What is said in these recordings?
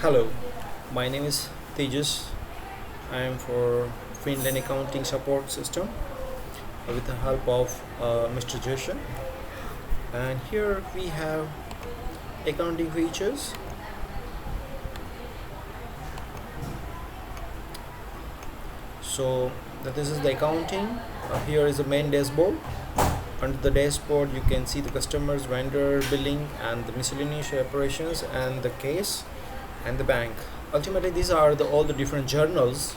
Hello, my name is Tejas. I am for Finland Accounting Support System with the help of Mr. Jason. And here we have accounting features. So this is the accounting. Here is the main dashboard. Under the dashboard, you can see the customers, vendor, billing, and the miscellaneous operations, and the case, and the bank. Ultimately, these are all the different journals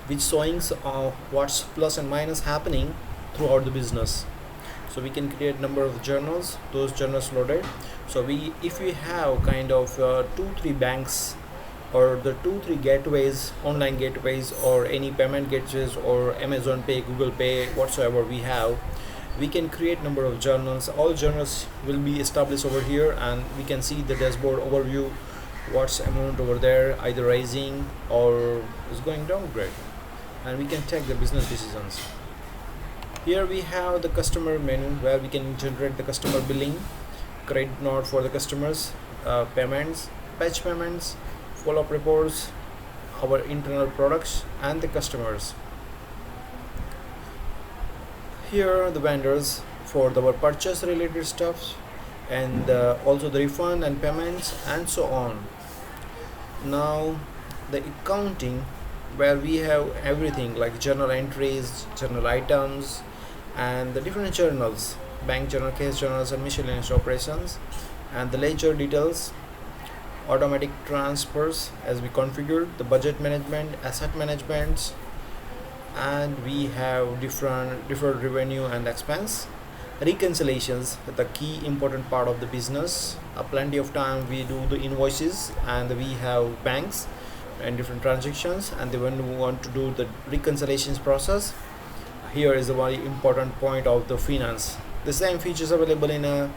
which showings what's plus and minus happening throughout the business. So we can create number of journals, those journals loaded. So if we have kind of 2-3 banks or the 2-3 gateways, online gateways, or any payment gateways, or Amazon Pay, Google Pay, whatsoever we have, we can create number of journals. All journals will be established over here, and we can see the dashboard overview, what's amount over there, either rising or is going downgrade, and we can take the business decisions. Here we have the customer menu where we can generate the customer billing, credit note for the customers, payments, batch payments, follow-up reports, our internal products, and the customers. Here are the vendors for our purchase related stuff, and also the refund and payments, and so on. Now the accounting, where we have everything like journal entries, journal items, and the different journals, bank journal, case journals, and miscellaneous operations, and the ledger details, automatic transfers as we configured, the budget management, asset management, and we have different revenue and expense, reconciliations, the key important part of the business. Plenty of time we do the invoices, and we have banks and different transactions, and then when we want to do the reconciliations process, here is a very important point of the finance. The same features available in a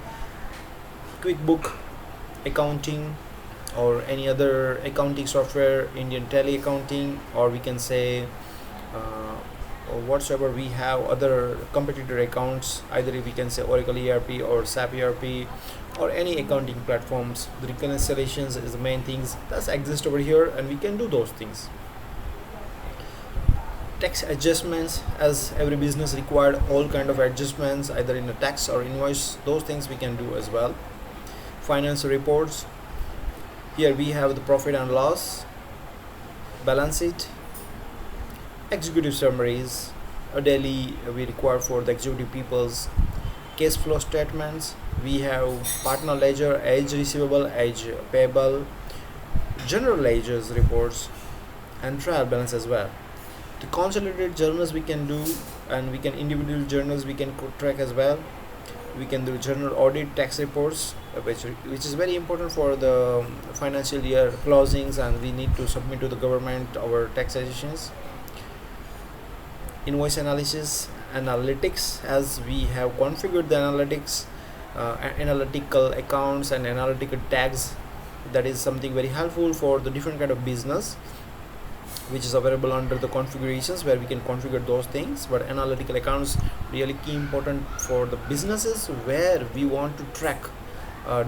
QuickBook accounting or any other accounting software, Indian Tele accounting, or we can say or whatsoever we have other competitor accounts, either we can say Oracle ERP or SAP ERP or any accounting platforms. The reconciliations is the main things that exist over here, and we can do those things. Tax adjustments, as every business required all kind of adjustments either in a tax or invoice, those things we can do as well. Financial reports, here we have the profit and loss, balance sheet, executive summaries, a daily we require for the executive people's, cash flow statements, we have partner ledger, age receivable, age payable, general ledgers reports, and trial balance as well. The consolidated journals we can do, and we can individual journals we can track as well. We can do journal audit, tax reports, which is very important for the financial year closings, and we need to submit to the government our taxations. Invoice analysis, analytics, as we have configured the analytics, analytical accounts and analytical tags. That is something very helpful for the different kind of business, which is available under the configurations where we can configure those things. But analytical accounts really key important for the businesses where we want to track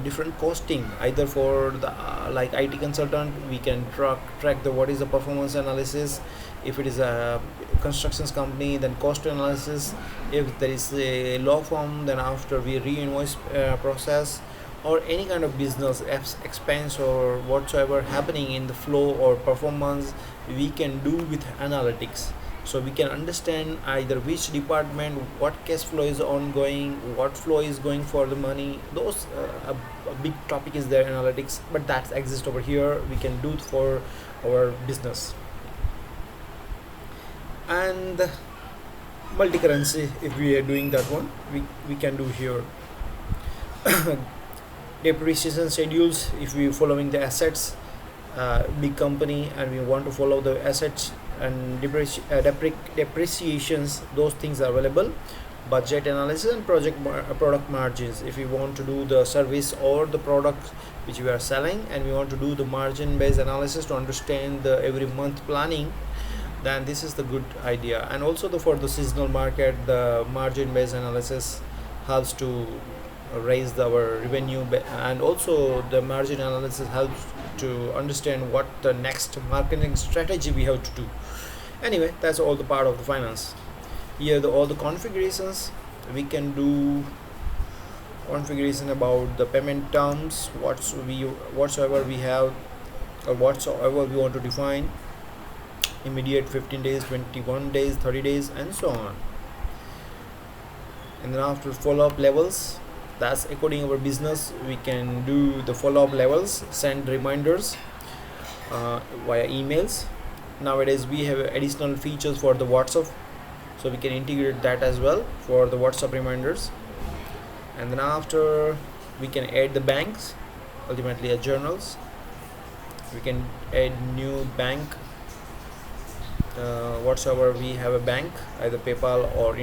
different costing, either for the like IT consultant we can track the what is the performance analysis. If it is a constructions company, then cost analysis. If there is a law firm, then after we re-invoice process, or any kind of business expense or whatsoever happening in the flow or performance, we can do with analytics. So we can understand either which department, what cash flow is ongoing, what flow is going for the money. Those a big topic is there, analytics, but that exists over here. We can do it for our business. And multi-currency, if we are doing that one, we can do here. Depreciation schedules, if we following the assets, big company and we want to follow the assets and depreciations, those things are available. Budget analysis and product margins, if we want to do the service or the product which we are selling, and we want to do the margin based analysis to understand the every month planning, then this is the good idea. And also for the seasonal market, the margin based analysis helps to raise our revenue, and also the margin analysis helps to understand what the next marketing strategy we have to do. Anyway, that's all the part of the finance. Here all the configurations we can do. Configuration about the payment terms, whatsoever we have, or whatsoever we want to define: immediate, 15 days, 21 days, 30 days, and so on. And then after follow-up levels, that's according our business, we can do the follow-up levels, send reminders via emails. Nowadays we have additional features for the WhatsApp, so we can integrate that as well for the WhatsApp reminders. And then after, we can add the banks, ultimately as journals. We can add new bank, whatsoever we have a bank, either PayPal or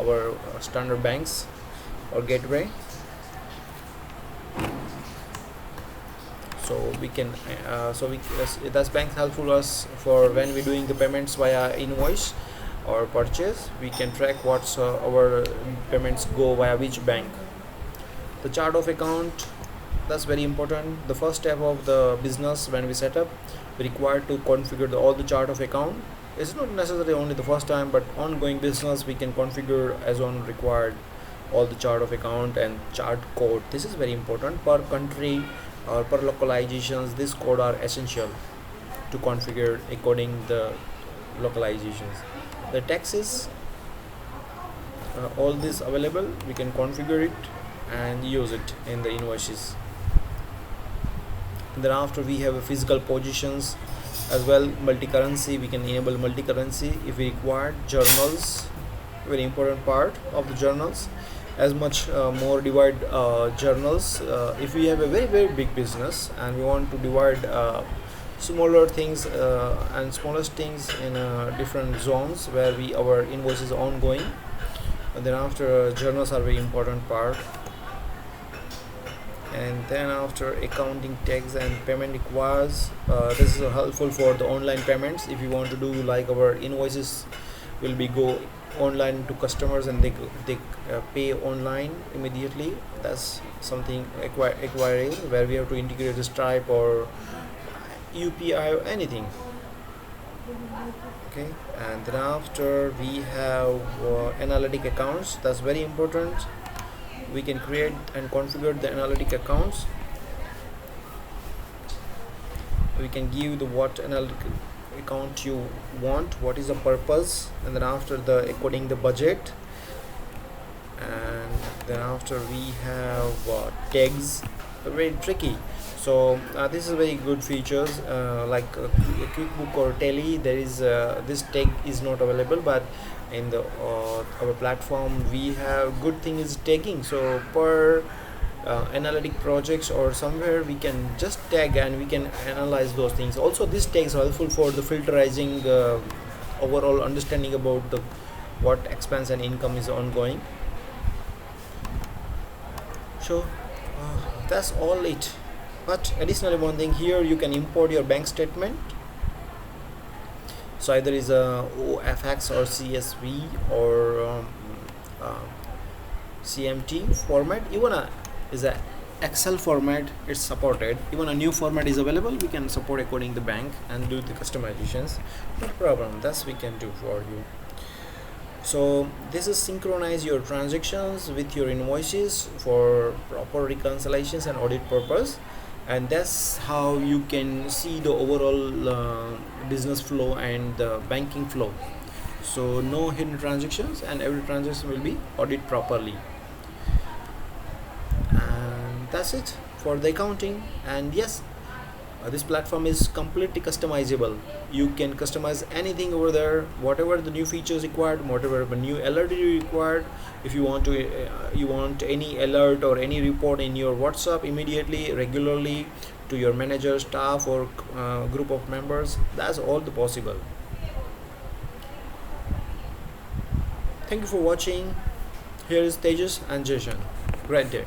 our standard banks or gateway. So we can that's bank helpful us for when we're doing the payments via invoice or purchase. We can track what's our payments go via which bank. The chart of account, that's very important. The first step of the business, when we set up, we require to configure all the chart of account. It's not necessarily only the first time, but ongoing business we can configure as on required all the chart of account and chart code. This is very important. Per country or per localizations, this code are essential to configure according the localizations. The taxes, all this available, we can configure it and use it in the invoices. And then after, we have a physical positions as well. Multi-currency, we can enable multi-currency if we require. Journals, very important part of the journals. As much more divide journals. If we have a very big business and we want to divide smaller things and smallest things in different zones where our invoice is ongoing, and then after, journals are very important part. And then after, accounting tags and payment requires, this is helpful for the online payments. If you want to do like our invoices will be go online to customers and they pay online immediately, that's something acquiring where we have to integrate the Stripe or UPI or anything. Okay, and then after, we have analytic accounts. That's very important. We can create and configure the analytic accounts. We can give the what analytic account you want, what is the purpose, and then after, the according the budget. And then after, we have tags. They're very tricky. So this is very good features like QuickBook or Tally. There is this tag is not available, but in the our platform we have good thing is tagging. So per analytic projects or somewhere, we can just tag and we can analyze those things. Also, this tags are helpful for the filterizing overall understanding about the what expense and income is ongoing. So that's all it. But additionally, one thing here, you can import your bank statement. So either is a OFX or CSV or CMT format, even is a Excel format, it's supported. Even a new format is available, we can support according the bank and do the customizations. No problem, that's we can do for you. So this is synchronize your transactions with your invoices for proper reconciliations and audit purpose. And that's how you can see the overall business flow and the banking flow. So no hidden transactions, and every transaction will be audited properly. And that's it for the accounting. And yes, this platform is completely customizable. You can customize anything over there, whatever the new features required, whatever the new alert you required. If you want any alert or any report in your WhatsApp immediately, regularly, to your manager, staff, or group of members, that's all the possible. Thank you for watching. Here is Tejas and Jason. Great day.